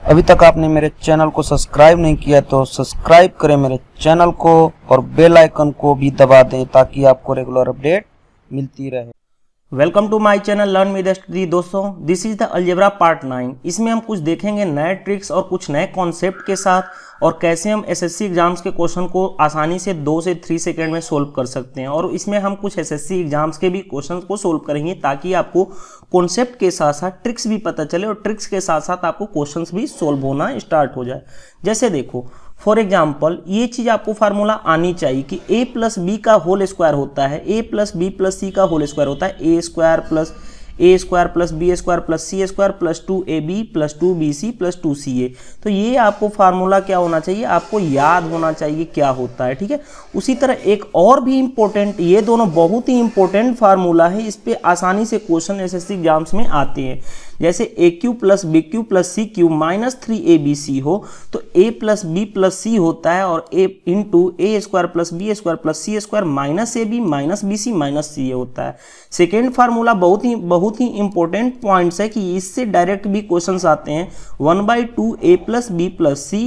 अभी तक आपने मेरे चैनल को सब्सक्राइब नहीं किया तो सब्सक्राइब करें मेरे चैनल को और बेल आइकन को भी दबा दें ताकि आपको रेगुलर अपडेट मिलती रहे। Welcome to my channel learn with study. दोस्तों, this is the algebra part 9। इसमें हम कुछ देखेंगे नए ट्रिक्स और कुछ नए कॉन्सेप्ट के साथ और कैसे हम एसएससी एग्जाम्स के क्वेश्चन को आसानी से 2 से 3 सेकंड में सोल्व कर सकते हैं। और इसमें हम कुछ एसएससी एग्जाम्स के भी क्वेश्चन को सोल्व करेंगे ताकि आपको कॉन्सेप्ट के साथ साथ ट्रिक्स भी पता चले और ट्रिक्स के साथ साथ आपको क्वेश्चन भी सोल्व होना स्टार्ट हो जाए। जैसे देखो, फॉर एग्जाम्पल ये चीज आपको फार्मूला आनी चाहिए कि a प्लस बी का होल स्क्वायर होता है a plus B plus C का होल स्क्वायर होता है a square plus B square plus C square plus 2ab plus 2bc plus 2ca। तो ये आपको फार्मूला क्या होना चाहिए, आपको याद होना चाहिए क्या होता है। ठीक है, उसी तरह एक और भी इंपॉर्टेंट, ये दोनों बहुत ही इंपॉर्टेंट फार्मूला है, इस पे आसानी से क्वेश्चन एसएससी एग्जाम्स में आते हैं। जैसे A cube plus B cube plus C cube minus 3abc हो तो a plus B plus C होता है और a into A square plus B square plus C square minus ab minus B C minus C होता है। Second formula बहुत ही important points है कि इससे डायरेक्ट भी क्वेश्चंस आते हैं। 1/2 a plus B plus C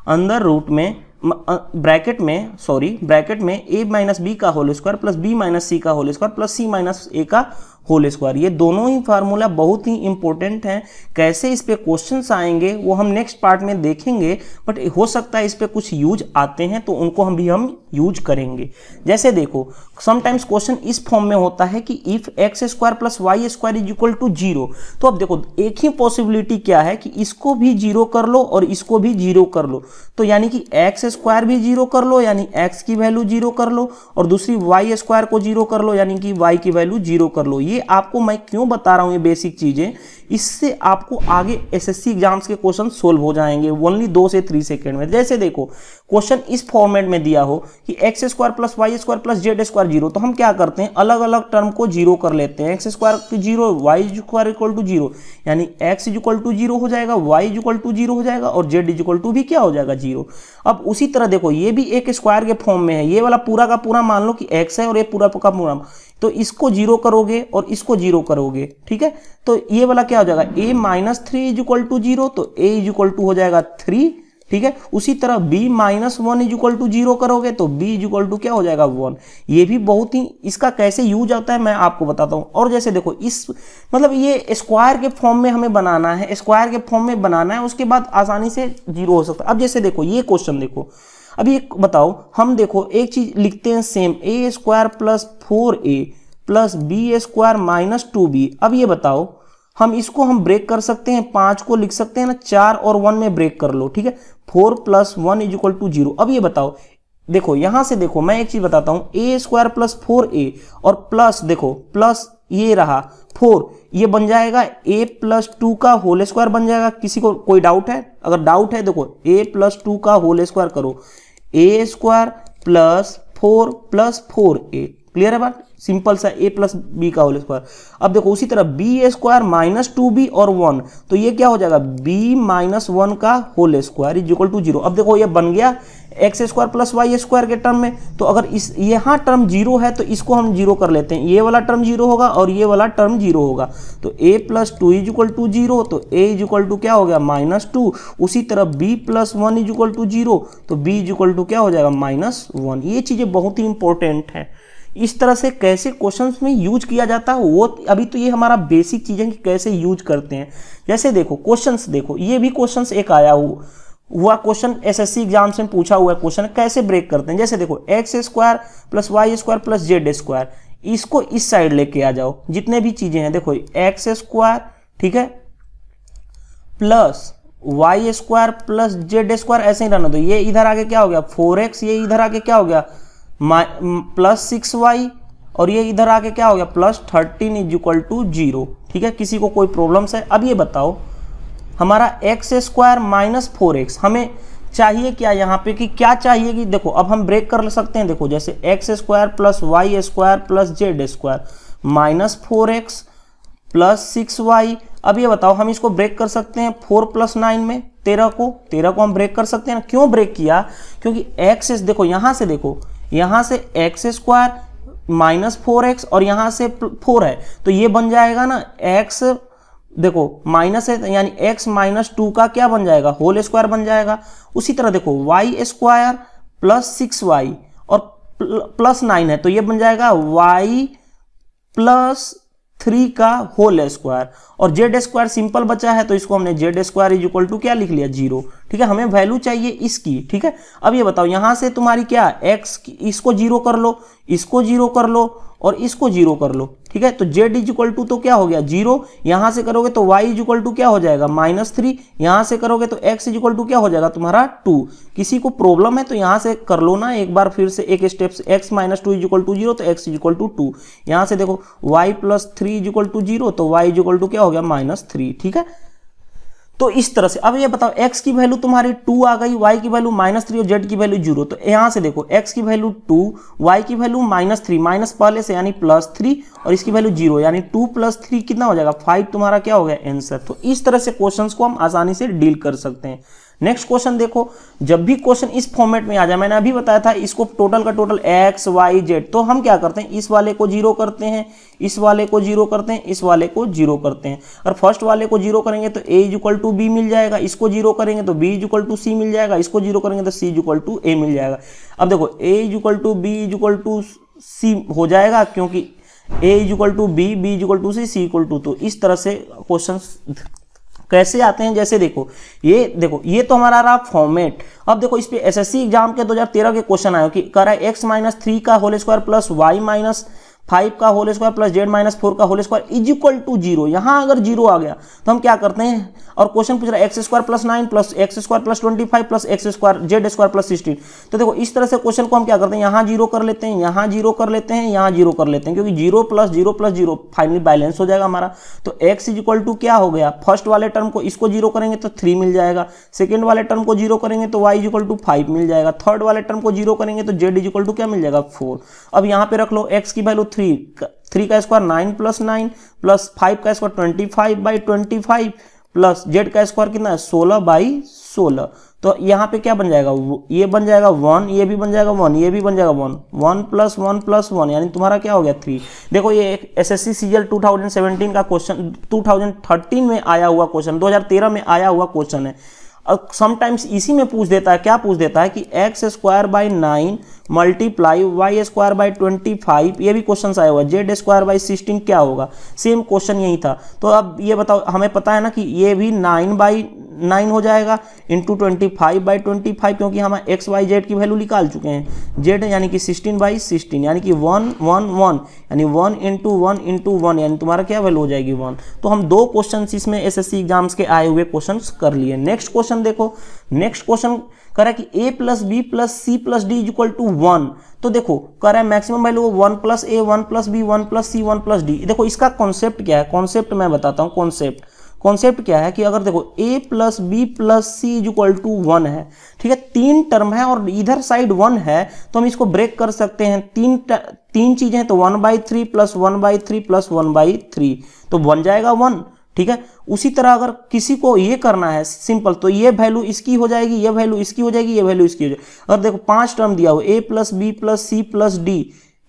अंदर रूट में ब्रैकेट में a माइनस बी का whole square plus B minus C का whole square plus C minus A का होल स्क्वायर। ये दोनों ही फार्मूला बहुत ही इंपॉर्टेंट हैं। कैसे इस पे क्वेश्चंस आएंगे वो हम नेक्स्ट पार्ट में देखेंगे, बट हो सकता है इस पे कुछ यूज आते हैं तो उनको हम यूज करेंगे। जैसे देखो, समटाइम्स क्वेश्चन इस फॉर्म में होता है कि if X square plus Y square is equal to 0। तो अब देखो, एक ही पॉसिबिलिटी क्या है कि इसको भी 0 कर लो और इसको भी 0 कर लो। तो यानी कि एक्स स्क्वायर भी 0 कर लो यानी एक्स की वैल्यू 0 कर लो और दूसरी वाई स्क्वायर को 0 कर लो यानी कि वाई की वैल्यू 0 कर लो। ये आपको मैं क्यों बता रहा हूं, ये बेसिक चीजें, इससे आपको आगे एसएससी एग्जाम्स के क्वेश्चन सोल्व हो जाएंगे ओनली 2 से 3 सेकंड में। जैसे देखो, क्वेश्चन इस फॉर्मेट में दिया हो कि X square plus Y square plus Z square 0, तो हम क्या करते हैं, अलग अलग टर्म को 0 कर लेते हैं। X square 0, Y square equal to 0 यानी एक्स इक्वल टू 0 हो जाएगा, वाई इक्वल टू 0 हो जाएगा और जेड इक्वल टू भी क्या हो जाएगा, 0। अब उसी तरह देखो, ये भी एक स्क्वायर के फॉर्म में है। ये वाला पूरा का पूरा मान लो कि एक्स है और ये पूरा का पूरा, तो इसको 0 करोगे और इसको 0 करोगे। ठीक है, तो ये वाला क्या हो जाएगा, a minus 3 is equal to 0, तो a इज इक्वल टू हो जाएगा 3। ठीक है, उसी तरह b minus 1 is equal to 0 करोगे तो b इज इक्वल टू क्या हो जाएगा, 1। ये भी बहुत ही, इसका कैसे यूज आता है मैं आपको बताता हूं। और जैसे देखो, इस मतलब ये स्क्वायर के फॉर्म में हमें बनाना है, स्क्वायर के फॉर्म में बनाना है, उसके बाद आसानी से 0 हो सकता है। अब जैसे देखो, ये क्वेश्चन देखो, अभी एक बताओ, हम देखो एक चीज लिखते हैं same, a square plus 4a plus B square minus 2b। अब ये बताओ, हम इसको हम ब्रेक कर सकते हैं, 5 को लिख सकते हैं ना, 4 और 1 में ब्रेक कर लो। ठीक है, 4 प्लस 1 इज इक्वल टू 0। अब ये बताओ, देखो यहां से देखो, मैं एक चीज बताता हूं, a स्क्वायर प्लस 4a और प्लस देखो, प्लस ये रहा 4, ये बन जाएगा a प्लस 2 का होल स्क्वायर बन जाएगा। किसी को कोई डाउट है? अगर डाउट है, देखो a प्लस 2 का होल स्क्वायर करो, a square plus 4 plus 4a। Clear है बात, सिंपल सा, a प्लस बी का होल स्क्वायर। अब देखो उसी तरह बी स्क्वायर माइनस 2b और 1, तो ये क्या हो जाएगा, b माइनस 1 का whole square is equal to 0। अब देखो ये बन गया X square plus Y square के टर्म में। तो अगर इस यहाँ टर्म 0 है तो इसको हम 0 कर लेते हैं, ये वाला टर्म 0 होगा और ये वाला टर्म 0 होगा। तो a plus 2 is equal to 0, तो a इज इक्वल टू क्या हो गया, माइनस 2। उसी तरह b plus 1 is equal to 0, तो b इज इक्वल टू क्या हो जाएगा, माइनस 1। ये चीजें बहुत ही इंपॉर्टेंट है। इस तरह से कैसे क्वेश्चंस में यूज किया जाता है वो अभी तो ये हमारा बेसिक चीजें कि कैसे यूज करते हैं। जैसे देखो क्वेश्चंस, देखो ये भी क्वेश्चंस एक आया हुआ क्वेश्चन एसएससी एग्जाम्स में पूछा हुआ क्वेश्चन, कैसे ब्रेक करते हैं। जैसे देखो, X square plus Y square plus Z square, इसको इस साइड लेके आ जाओ, जितने भी चीजें हैं देखो, एक्स स्क्वायर, ठीक है, plus Y square plus Z square, ऐसे ही रहना दो। ये इधर आके क्या हो गया 4x, ये इधर आके क्या हो गया प्लस 6y और ये इधर आके क्या हो गया प्लस 13 इज इक्वल टू 0। ठीक है, किसी को कोई प्रॉब्लम्स है? अब ये बताओ, हमारा एक्स स्क्वायर माइनस 4x हमें चाहिए क्या यहाँ पे, कि क्या चाहिए कि देखो, अब हम ब्रेक कर सकते हैं। देखो जैसे X square plus Y square plus Z square minus 4x plus 6y। अब ये बताओ, हम इसको ब्रेक कर सकते हैं 4 प्लस 9 में 13 को हम ब्रेक कर सकते हैं ना। क्यों ब्रेक किया, क्योंकि एक्स देखो, यहाँ से देखो, यहाँ से एक्स स्क्वायर माइनस 4x और यहाँ से 4 है, तो ये बन जाएगा ना एक्स देखो माइनस है यानी x माइनस 2 का क्या बन जाएगा, होल स्क्वायर बन जाएगा। उसी तरह देखो y स्क्वायर प्लस 6y और प्लस 9 है तो ये बन जाएगा y प्लस 3 का होल स्क्वायर, और जेड स्क्वायर सिंपल बचा है तो इसको हमने Z square is equal to क्या लिख लिया, 0। ठीक है, हमें वैल्यू चाहिए इसकी। ठीक है, अब ये बताओ यहां से तुम्हारी क्या x, इसको 0 कर लो, इसको 0 कर लो और इसको 0 कर लो। ठीक है, तो z इज इक्वल टू तो क्या हो गया 0, यहां से करोगे तो y इज इक्वल टू क्या हो जाएगा -3, यहां से करोगे तो x इज इक्वल टू क्या हो जाएगा तुम्हारा 2। किसी को प्रॉब्लम है तो यहां से कर लो ना एक बार फिर से एक स्टेप से, x minus 2 is equal to 0 तो x इज इक्वल टू 2, यहां से देखो y plus 3 is equal to 0 तो y इज इक्वल टू क्या हो गया -3। ठीक है, तो इस तरह से अब ये बताओ x की वैल्यू तुम्हारी 2 आ गई, y की वैल्यू -3 और z की वैल्यू 0। तो यहां से देखो x की वैल्यू 2, y की वैल्यू -3, माइनस पहले से यानी +3 और इसकी वैल्यू 0 यानी 2 + 3 कितना हो जाएगा 5, तुम्हारा क्या हो गया आंसर। तो इस तरह से क्वेश्चंस को हम आसानी से डील कर सकते हैं। नेक्स्ट क्वेश्चन देखो, जब भी क्वेश्चन इस फॉर्मेट में आ जाए, मैंने अभी बताया था इसको टोटल का टोटल x y z, तो हम क्या करते हैं इस वाले को 0 करते हैं, इस वाले को 0 करते हैं, इस वाले को 0 करते हैं। और फर्स्ट वाले को 0 करेंगे तो a is equal to b मिल जाएगा, इसको 0 करेंगे तो b is equal to c मिल जाएगा, इसको 0 करेंगे तो c is equal to a मिल जाएगा। अब देखो a is equal to b is equal to c हो जाएगा क्योंकि a is equal to b, b is equal to c, c equal to. तो इस तरह से क्वेश्चन कैसे आते हैं, जैसे देखो ये तो हमारा रहा फॉर्मेट। अब देखो इस पे एसएससी एग्जाम के 2013 के क्वेश्चन आए कि कह रहा है x माइनस 3 का whole square plus y minus 5 का whole square plus z minus 4 का whole square is equal to 0। यहां अगर 0 आ गया तो हम क्या करते हैं, और क्वेश्चन पूछ रहा है x square plus 9 plus x square plus 25 plus x square Z square plus 16। तो देखो इस तरह से क्वेश्चन को हम क्या करते हैं, यहाँ 0 कर लेते हैं, यहाँ 0 कर लेते हैं, यहाँ 0 कर लेते हैं, क्योंकि 0 प्लस 0 प्लस 0 फाइनली बैलेंस हो जाएगा हमारा। तो x इज इक्वल टू क्या हो गया, फर्स्ट वाले टर्म को इसको 0 करेंगे तो 3 मिल जाएगा, सेकेंड वाले टर्म को 0 करेंगे तो y इज इक्वल टू 5 मिल जाएगा, थर्ड वाले टर्म को 0 करेंगे तो z इज इक्वल टू क्या मिल जाएगा 4। अब यहाँ पे रख लो x की वैल्यू 3 का स्क्वायर 9 प्लस 9 प्लस 5 का स्क्वायर 25/25 प्लस z का स्क्वायर कितना है 16/16। तो यहाँ पे क्या बन जाएगा, ये बन जाएगा 1, ये भी बन जाएगा 1, ये भी बन जाएगा 1, 1 प्लस 1 प्लस 1 यानी तुम्हारा क्या हो गया 3। देखो ये एक एसएससी सीजीएल 2017 का क्वेश्चन, 2013 में आया हुआ क्वेश्चन, 2013 में आया हुआ क्वेश्चन है। और समटाइम्स इसी में पूछ देता है, क्या पूछ देता है कि x square by 9 multiply y square by 25, ये भी क्वेश्चन आया हुआ, जेड स्क्वायर बाई 16 क्या होगा, सेम क्वेश्चन यही था। तो अब ये बताओ, हमें पता है ना कि ये भी 9/9 हो जाएगा इंटू 25/25, क्योंकि हम एक्स वाई जेड की वैल्यू निकाल चुके हैं, जेड यानी कि 16/16 यानी कि 1 1 1 यानी 1 इंटू 1 इंटू 1 यानी तुम्हारा क्या वैल्यू हो जाएगी 1। तो हम 2 क्वेश्चन इसमें एसएससी एग्जाम्स के आए हुए क्वेश्चन कर लिए। नेक्स्ट क्वेश्चन देखो, नेक्स्ट क्वेश्चन कह रहा है कि a plus B plus c plus d is equal to 1। तो देखो कह रहा है maximum value 1 plus a 1 plus b 1 plus c 1 plus d. देखो इसका कॉन्सेप्ट क्या है, कॉन्सेप्ट मैं बताता हूँ। कॉन्सेप्ट क्या है कि अगर देखो a plus B plus c is equal to 1 है, ठीक है, 3 टर्म है और इधर साइड 1 है, तो हम इसको ब्रेक कर सकते हैं। तीन चीजें हैं तो 1/3 प्लस 1/3 प्लस 1/3 तो बन जाएगा 1। ठीक है, उसी तरह अगर किसी को ये करना है सिंपल, तो ये वैल्यू इसकी हो जाएगी, ये वैल्यू इसकी हो जाएगी, ये वैल्यू इसकी हो जाएगी। अगर देखो 5 टर्म दिया हो, a plus B plus c plus d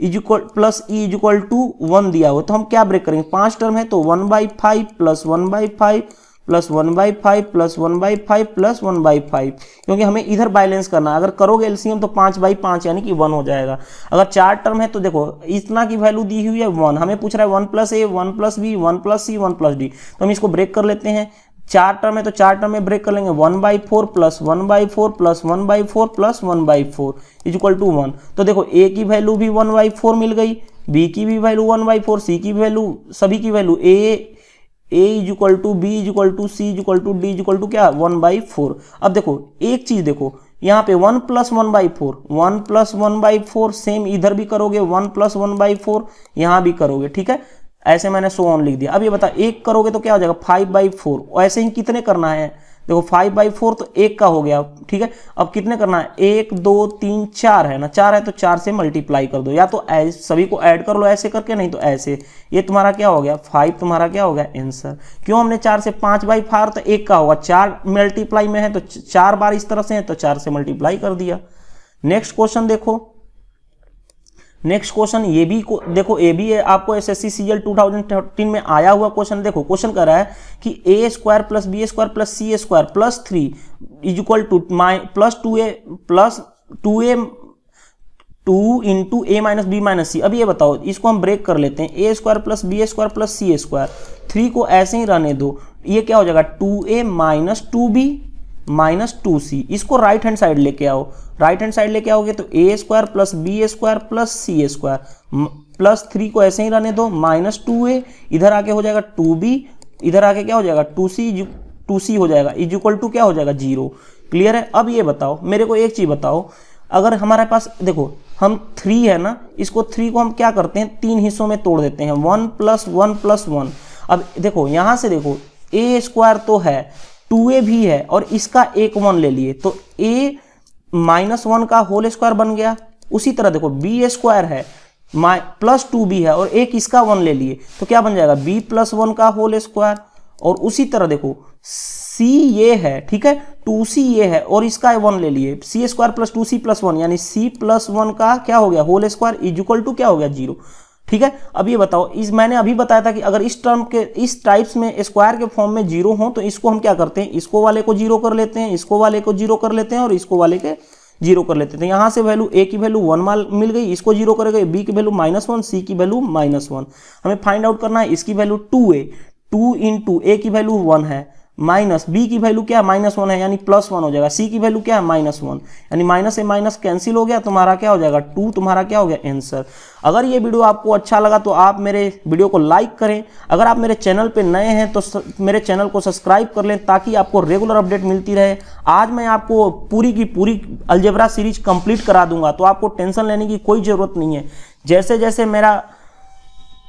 is equal plus e is equal to 1 दिया हो, तो हम क्या ब्रेक करेंगे, 5 टर्म है तो 1/5 प्लस 1/5 प्लस 1/5 प्लस 1/5 प्लस 1/5, क्योंकि हमें इधर बैलेंस करना है। अगर करोगे एलसीएम तो 5/5 यानी कि 1 हो जाएगा। अगर 4 टर्म है तो देखो इतना की वैल्यू दी हुई है 1, हमें पूछ रहा है 1 plus a 1 plus b 1 plus c 1 plus D, तो हम इसको ब्रेक कर लेते हैं। 4 टर्म है तो 4 टर्म में ब्रेक कर लेंगे, 1/4 plus 1/4 plus 1/4 plus 1/4 is equal to 1। तो देखो a की वैल्यू भी 1/4 मिल गई, b की भी वैल्यू 1/4, c की वैल्यू, सभी की value a is equal to b is equal to c is equal to d is equal to क्या 1/4। अब देखो एक चीज देखो, यहाँ पे 1 प्लस 1/4 1 प्लस 1/4 सेम इधर भी करोगे, 1 प्लस 1/4 यहाँ भी करोगे। ठीक है, ऐसे मैंने सो ऑन लिख दिया। अब ये बता, एक करोगे तो क्या हो जाएगा 5/4। ऐसे ही कितने करना है, देखो 5/4 तो 1 का हो गया। ठीक है, अब कितने करना है, 1 2 3 4 है ना, 4 है तो 4 से मल्टीप्लाई कर दो, या तो सभी को ऐड कर लो ऐसे करके, नहीं तो ऐसे। ये तुम्हारा क्या हो गया 5, तुम्हारा क्या हो गया आंसर। क्यों, हमने 4 से 5/4 तो 1 का होगा, 4 मल्टीप्लाई में है तो 4 बार इस तरह से है तो 4 से मल्टीप्लाई कर दिया। नेक्स्ट क्वेश्चन देखो, नेक्स्ट क्वेश्चन ये भी देखो, ये भी है आपको एसएससी सीजीएल 2013 में आया हुआ क्वेश्चन। देखो क्वेश्चन कर रहा है कि A square plus B square plus C square plus 3 is equal to plus 2 into A minus B minus C. अब ये बताओ, इसको हम ब्रेक कर लेते हैं, A square plus B square plus C square, 3 को ऐसे ही रहने दो, ये क्या हो जाएगा 2a minus 2b minus 2c। इसको राइट हैंड साइड लेके आओ, राइट हैंड साइड लेके आओगे तो A square plus B square plus C square plus 3 को ऐसे ही रहने दो माइनस 2a, इधर आके हो जाएगा 2b, इधर आके क्या हो जाएगा 2c हो जाएगा, इज इक्वल टू क्या हो जाएगा 0। क्लियर है। अब ये बताओ मेरे को एक चीज बताओ, अगर हमारे पास देखो हम 3 है ना, इसको 3 को हम क्या करते हैं 3 हिस्सों में तोड़ देते हैं, 1 प्लस 1 प्लस 1। अब देखो यहां से देखो ए स्क्वायर तो है, 2a भी है और इसका एक 1 ले लिए तो a माइनस 1 का होल स्क्वायर बन गया। उसी तरह देखो b स्क्वायर है प्लस 2b है और एक इसका 1 ले लिए तो क्या बन जाएगा b प्लस 1 का होल स्क्वायर। और उसी तरह देखो c ये है, ठीक है, 2c ये है और इसका 1 ले लिए, c square plus 2c plus 1 यानी c प्लस 1 का क्या हो गया whole square is equal to क्या हो गया 0। ठीक है। अब ये बताओ, मैंने अभी बताया था कि अगर इस टर्म के इस टाइप्स में स्क्वायर के फॉर्म में 0 हो तो इसको हम क्या करते हैं, इसको वाले को 0 कर लेते हैं, इसको वाले को 0 कर लेते हैं और इसको वाले के 0 कर लेते थे। यहां से वैल्यू a की वैल्यू 1 मिल गई, इसको 0 करेंगे, b की वैल्यू -1, c की वैल्यू -1। हमें फाइंड आउट करना है इसकी वैल्यू 2a, 2 इंटू a की वैल्यू 1 है माइनस b की वैल्यू क्या है -1 है यानी +1 हो जाएगा, c की वैल्यू क्या है -1 यानी माइनस से माइनस कैंसिल हो गया, तुम्हारा क्या हो जाएगा 2, तुम्हारा क्या हो गया आंसर। अगर ये वीडियो आपको अच्छा लगा तो आप मेरे वीडियो को लाइक करें, अगर आप मेरे चैनल पे नए हैं तो मेरे चैनल को सब्सक्राइब कर लें ताकि आपको रेगुलर अपडेट मिलती रहे। आज मैं आपको पूरी की पूरी अलजेब्रा सीरीज कंप्लीट करा दूंगा तो आपको टेंशन लेने की कोई ज़रूरत नहीं है। जैसे जैसे मेरा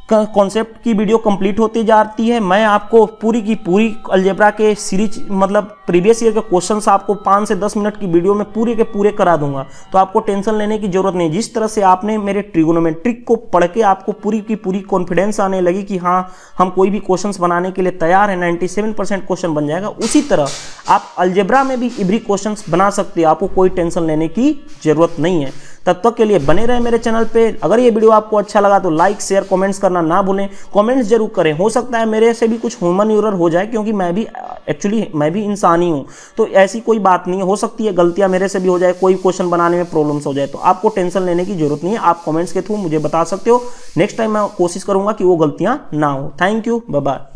कॉन्सेप्ट की वीडियो कंप्लीट होती जाती है मैं आपको पूरी की पूरी अलजेब्रा के सीरीज मतलब प्रीवियस ईयर के क्वेश्चंस आपको 5 से 10 मिनट की वीडियो में पूरे के पूरे करा दूंगा, तो आपको टेंशन लेने की जरूरत नहीं। जिस तरह से आपने मेरे ट्रिगोनोमेट्रिक को पढ़ के आपको पूरी की पूरी कॉन्फिडेंस आने लगी कि हाँ हम कोई भी क्वेश्चंस बनाने के लिए तैयार है, 97% क्वेश्चन बन जाएगा, उसी तरह आप अलजेब्रा में भी एवरी क्वेश्चंस बना सकते हैं, आपको कोई टेंशन लेने की जरूरत नहीं है। तब तक के लिए बने रहे मेरे चैनल पे। अगर ये वीडियो आपको अच्छा लगा तो लाइक शेयर कमेंट्स करना ना भूलें, कमेंट्स जरूर करें, हो सकता है मेरे से भी कुछ ह्यूमन एरर हो जाए क्योंकि मैं भी इंसान ही हूँ, तो ऐसी कोई बात नहीं है, हो सकती है गलतियां मेरे से भी हो जाए, कोई क्वेश्चन बनाने में प्रॉब्लम्स हो जाए, तो आपको टेंशन लेने की जरूरत नहीं है, आप कमेंट्स के थ्रू मुझे बता सकते हो। नेक्स्ट टाइम मैं कोशिश करूंगा कि वो गलतियां ना हो। Thank you, bye bye.